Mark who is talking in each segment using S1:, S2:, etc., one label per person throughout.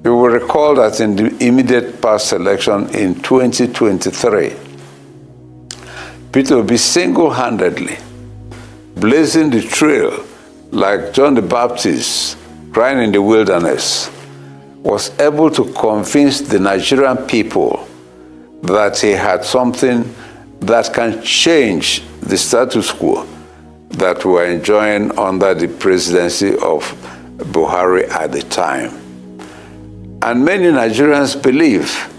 S1: You will recall that in the immediate past election in 2023, Peter Obi single-handedly, blazing the trail like John the Baptist crying in the wilderness, was able to convince the Nigerian people that he had something that can change the status quo that we were enjoying under the presidency of Buhari at the time. And many Nigerians believe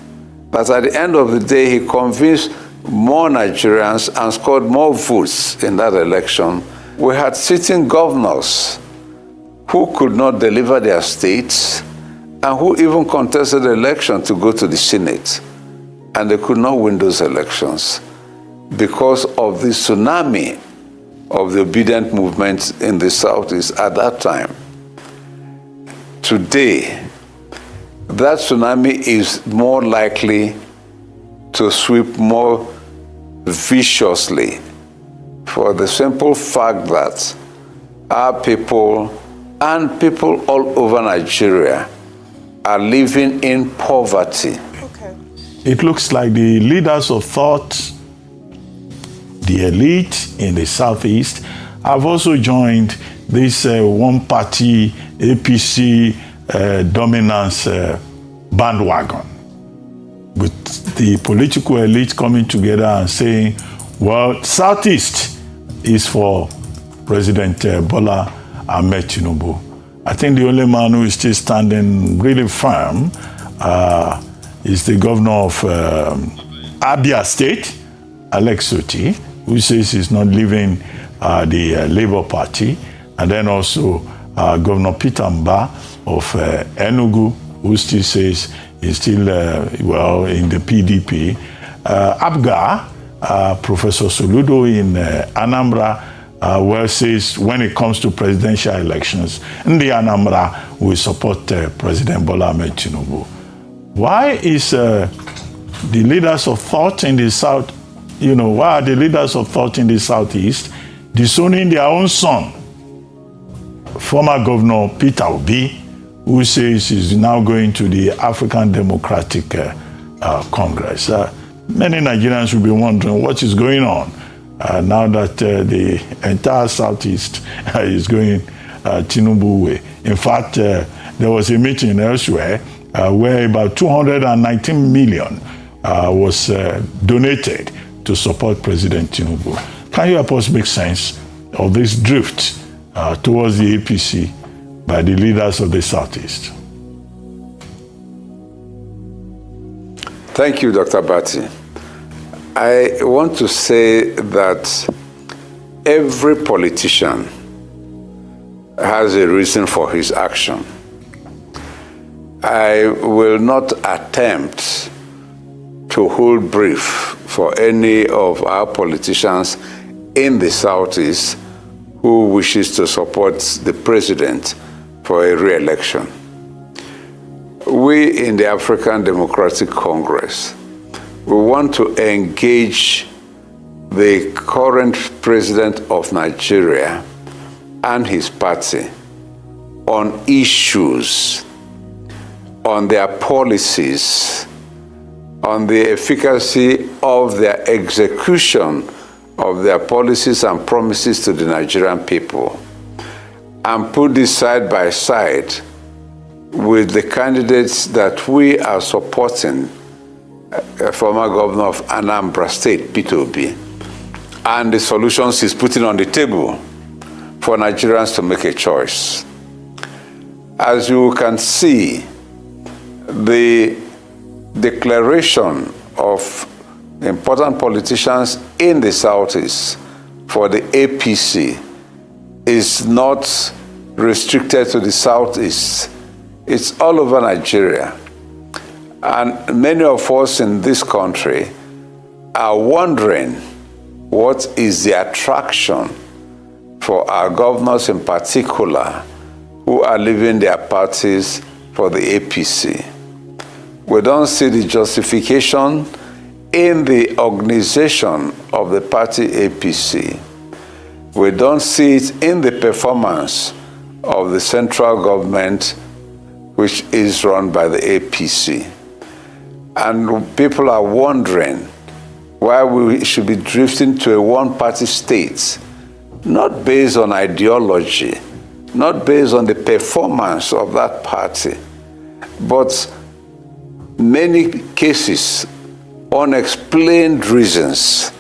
S1: that at the end of the day, he convinced more Nigerians and scored more votes in that election. We had sitting governors who could not deliver their states and who even contested the election to go to the Senate. And they could not win those elections because of the tsunami of the obedient movement in the Southeast at that time. Today, that tsunami is more likely to sweep more viciously for the simple fact that our people and people all over Nigeria are living in poverty.
S2: Okay.
S3: It looks like the leaders of thought, the elite in the Southeast, have also joined this one-party APC dominance bandwagon, with the political elite coming together and saying, well, Southeast is for President Bola Ahmed Tinubu. I think the only man who is still standing really firm is the governor of Abia State, Alex Oti, who says he's not leaving the Labour Party, and then also Governor Peter Mba of Enugu, who still says he's still, in the PDP. Abga, Professor Soludo in Anambra, says when it comes to presidential elections, the Anambra will support President Bola Ahmed Tinubu. Why is the leaders of thought in the South, why are the leaders of thought in the Southeast disowning their own son, former Governor Peter Obi, who says he's now going to the African Democratic Congress? Many Nigerians will be wondering what is going on now that the entire Southeast is going Tinubu way. In fact, there was a meeting elsewhere where about 219 million was donated to support President Tinubu. Can you help us make sense of this drift towards the APC by the leaders of the Southeast?
S1: Thank you, Dr. Bati. I want to say that every politician has a reason for his action. I will not attempt to hold brief for any of our politicians in the Southeast who wishes to support the president for a re-election. We in the African Democratic Congress, we want to engage the current president of Nigeria and his party on issues, on their policies, on the efficacy of their execution of their policies and promises to the Nigerian people, and put this side by side with the candidates that we are supporting, former governor of Anambra State, Peter Obi, and the solutions he's putting on the table for Nigerians to make a choice. As you can see, the declaration of important politicians in the Southeast for the APC is not restricted to the Southeast. It's all over Nigeria. And many of us in this country are wondering what is the attraction for our governors in particular who are leaving their parties for the APC. We don't see the justification in the organization of the party APC. We don't see it in the performance of the central government which is run by the APC. And people are wondering why we should be drifting to a one-party state, not based on ideology, not based on the performance of that party, but many cases, unexplained reasons,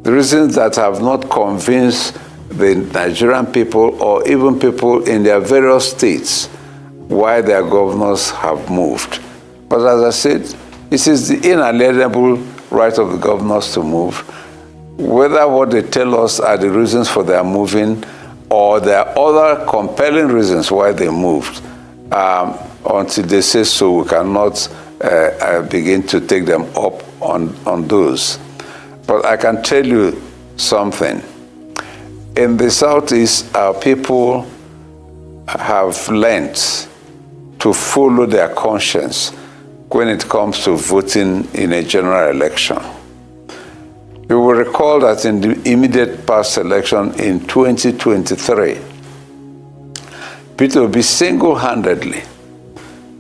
S1: the reasons that have not convinced the Nigerian people or even people in their various states why their governors have moved. But as I said, it is the inalienable right of the governors to move, whether what they tell us are the reasons for their moving or there are other compelling reasons why they moved. Until they say so, we cannot begin to take them up on those. But I can tell you something. In the Southeast, our people have learned to follow their conscience when it comes to voting in a general election. You will recall that in the immediate past election in 2023, Peter Obi single-handedly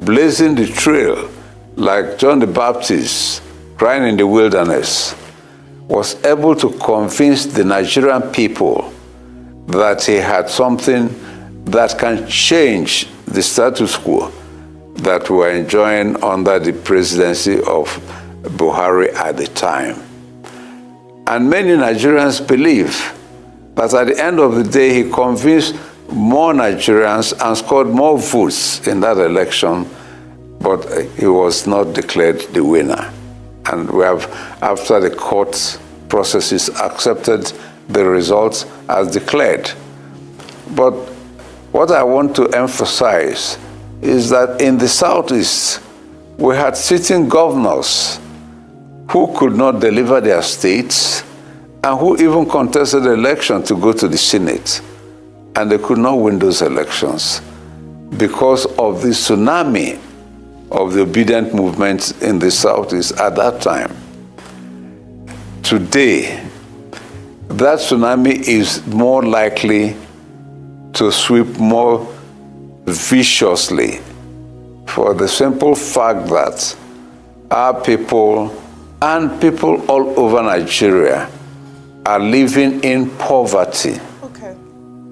S1: blazing the trail like John the Baptist crying in the wilderness, was able to convince the Nigerian people that he had something that can change the status quo that we were enjoying under the presidency of Buhari at the time. And many Nigerians believe that at the end of the day, he convinced more Nigerians and scored more votes in that election, but he was not declared the winner. And we have, after the court processes, accepted the results as declared. But what I want to emphasize is that in the Southeast, we had sitting governors who could not deliver their states and who even contested the election to go to the Senate. And they could not win those elections because of the tsunami of the obedient movement in the Southeast at that time. Today, that tsunami is more likely to sweep more viciously for the simple fact that our people and people all over Nigeria are living in poverty.
S2: Okay.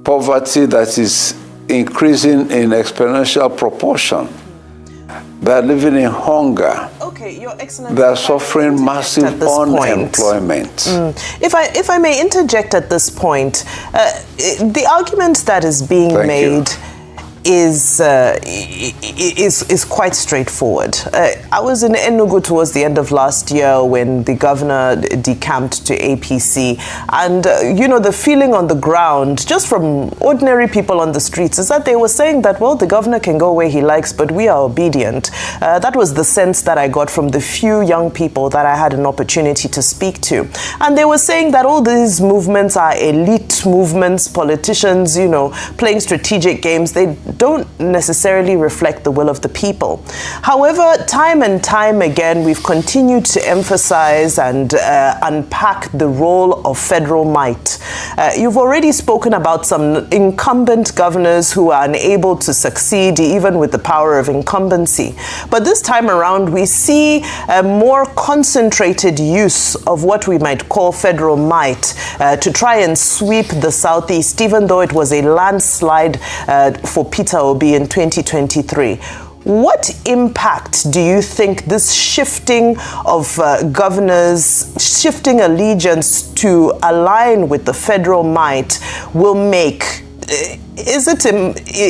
S1: Poverty that is increasing in exponential proportion. They're living in hunger.
S2: Okay, Your Excellency.
S1: They're suffering massive unemployment.
S2: If I may interject at this point, the argument that is being made is quite straightforward. I was in Enugu towards the end of last year when the governor decamped to APC, and the feeling on the ground, just from ordinary people on the streets, is that they were saying that, well, the governor can go where he likes, but we are obedient. That was the sense that I got from the few young people that I had an opportunity to speak to. And they were saying that all these movements are elite movements, politicians, playing strategic games. They don't necessarily reflect the will of the people. However, time and time again, we've continued to emphasize and unpack the role of federal might. You've already spoken about some incumbent governors who are unable to succeed even with the power of incumbency. But this time around, we see a more concentrated use of what we might call federal might to try and sweep the Southeast, even though it was a landslide for Peter Obi in 2023. What impact do you think this shifting of governors, shifting allegiance to align with the federal might will make? Is it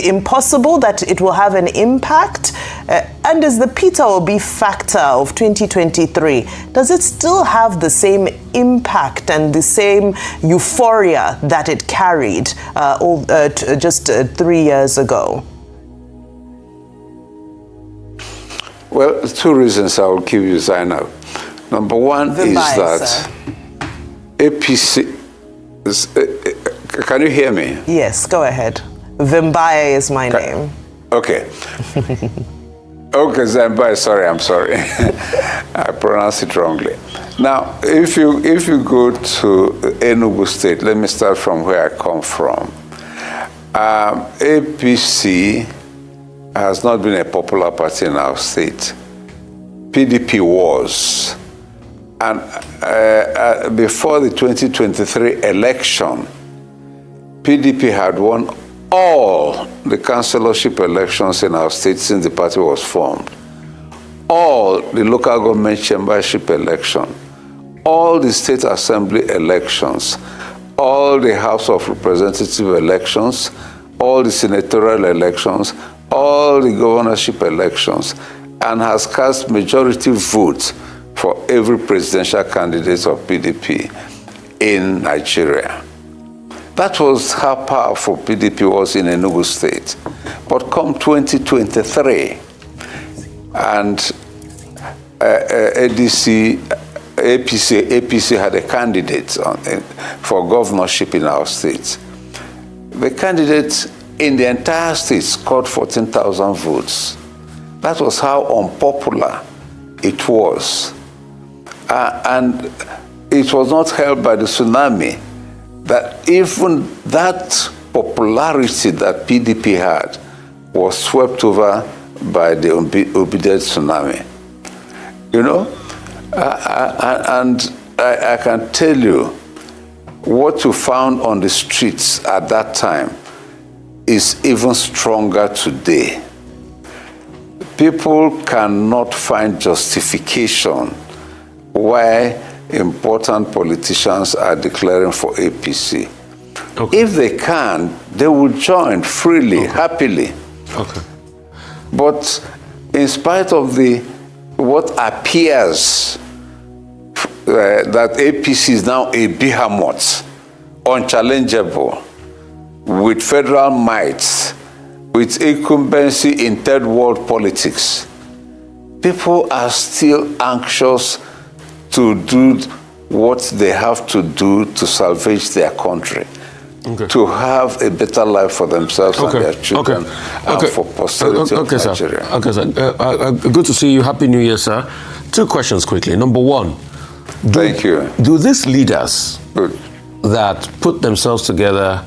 S2: impossible that it will have an impact? And is the Peter Obi factor of 2023, does it still have the same impact and the same euphoria that it carried just 3 years ago?
S1: Well, two reasons I will give you, Zainab. Number one is that APC... Can you hear me?
S2: Yes, go ahead. Vimbaye is my name.
S1: Okay. Okay, Zimbaye, I'm sorry. I pronounced it wrongly. Now, if you go to Enugu State, let me start from where I come from. APC has not been a popular party in our state. PDP was. And before the 2023 election, PDP had won all the councillorship elections in our state since the party was formed. All the local government chambership election, all the state assembly elections, all the House of Representative elections, all the senatorial elections, all the governorship elections, and has cast majority votes for every presidential candidate of PDP in Nigeria. That was how powerful PDP was in Enugu State. But come 2023, and APC had a candidate for governorship in our state. The candidate in the entire state scored 14,000 votes. That was how unpopular it was. And it was not helped by the tsunami that even that popularity that PDP had was swept over by the obedient tsunami. You know? And I can tell you, what you found on the streets at that time is even stronger today. People cannot find justification why important politicians are declaring for APC. Okay. If they can, they will join freely, happily. Okay. But in spite of what appears that APC is now a behemoth, unchallengeable, with federal might, with incumbency in third world politics, people are still anxious to do what they have to do to salvage their country, to have a better life for themselves and their children, and for posterity of Nigeria.
S4: Okay, sir. Good to see you. Happy New Year, sir. 2 questions quickly. Number 1.
S1: Thank you.
S4: Do these leaders that put themselves together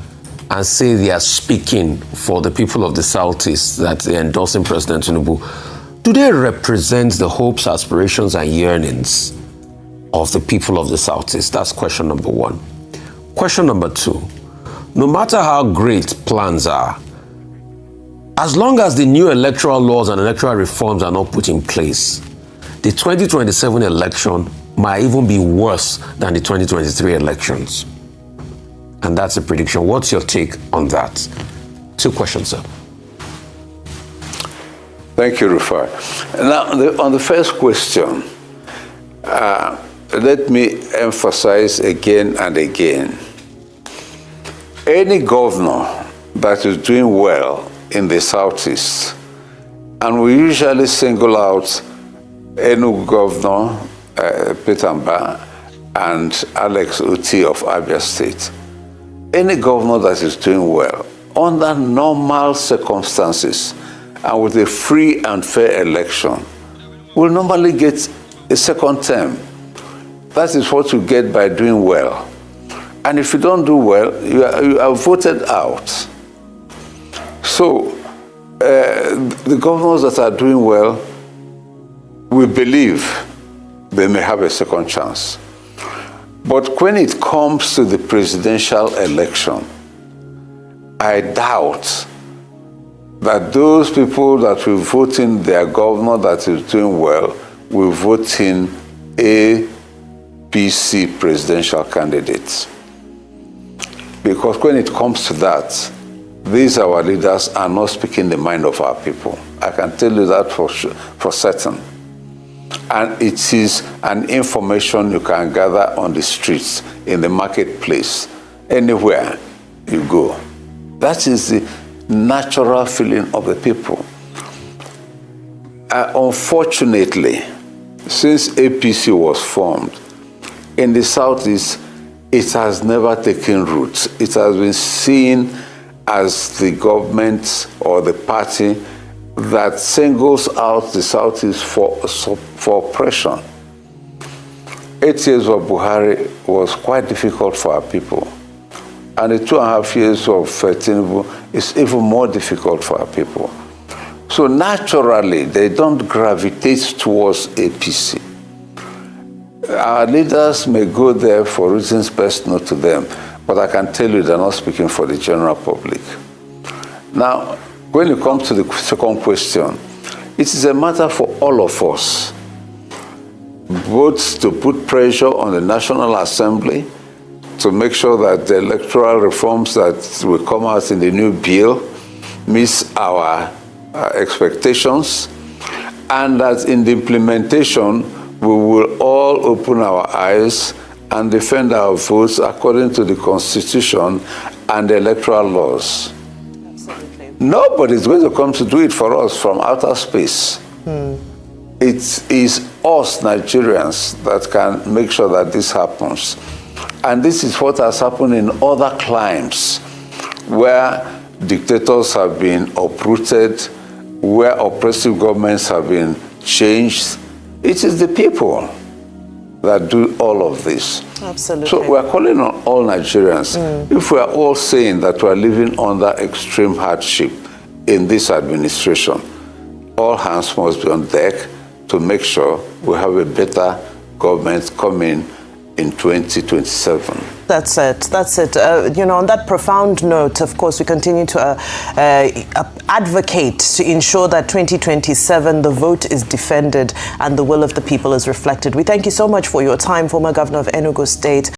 S4: and say they are speaking for the people of the Southeast, that they're endorsing President Tinubu, do they represent the hopes, aspirations, and yearnings of the people of the Southeast? That's question number 1. Question number 2, no matter how great plans are, as long as the new electoral laws and electoral reforms are not put in place, the 2027 election might even be worse than the 2023 elections. And that's a prediction. What's your take on that? 2 questions, sir.
S1: Thank you, Rufai. Now, on the first question, let me emphasize again and again. Any governor that is doing well in the Southeast, and we usually single out Enugu Governor Peter Mbah and Alex Uti of Abia State. Any governor that is doing well, under normal circumstances, and with a free and fair election, will normally get a second term. That is what you get by doing well. And if you don't do well, you are voted out. So, the governors that are doing well, we believe they may have a second chance. But when it comes to the presidential election, I doubt that those people that will vote in their governor that is doing well will vote in APC presidential candidates. Because when it comes to that, these our leaders are not speaking the mind of our people. I can tell you that for certain. And it is an information you can gather on the streets, in the marketplace, anywhere you go. That is the natural feeling of the people. Unfortunately, since APC was formed, in the Southeast, it has never taken root. It has been seen as the government or the party that singles out the Southeast for oppression. 8 years of Buhari was quite difficult for our people. And the 2.5 years of Tinubu is even more difficult for our people. So naturally, they don't gravitate towards APC. Our leaders may go there for reasons best known to them, but I can tell you they're not speaking for the general public. Now, when you come to the second question, it is a matter for all of us, both to put pressure on the National Assembly to make sure that the electoral reforms that will come out in the new bill meets our expectations, and that in the implementation, we will all open our eyes and defend our votes according to the Constitution and the electoral laws.
S2: Absolutely.
S1: Nobody is going to come to do it for us from outer space. It is us, Nigerians, that can make sure that this happens. And this is what has happened in other climes where dictators have been uprooted, where oppressive governments have been changed. It is the people that do all of this.
S2: Absolutely.
S1: So we're calling on all Nigerians. If we're all saying that we're living under extreme hardship in this administration, all hands must be on deck to make sure we have a better government coming in 2027.
S2: That's it. That's it. On that profound note, of course, we continue to advocate to ensure that 2027, the vote is defended and the will of the people is reflected. We thank you so much for your time, former Governor of Enugu State.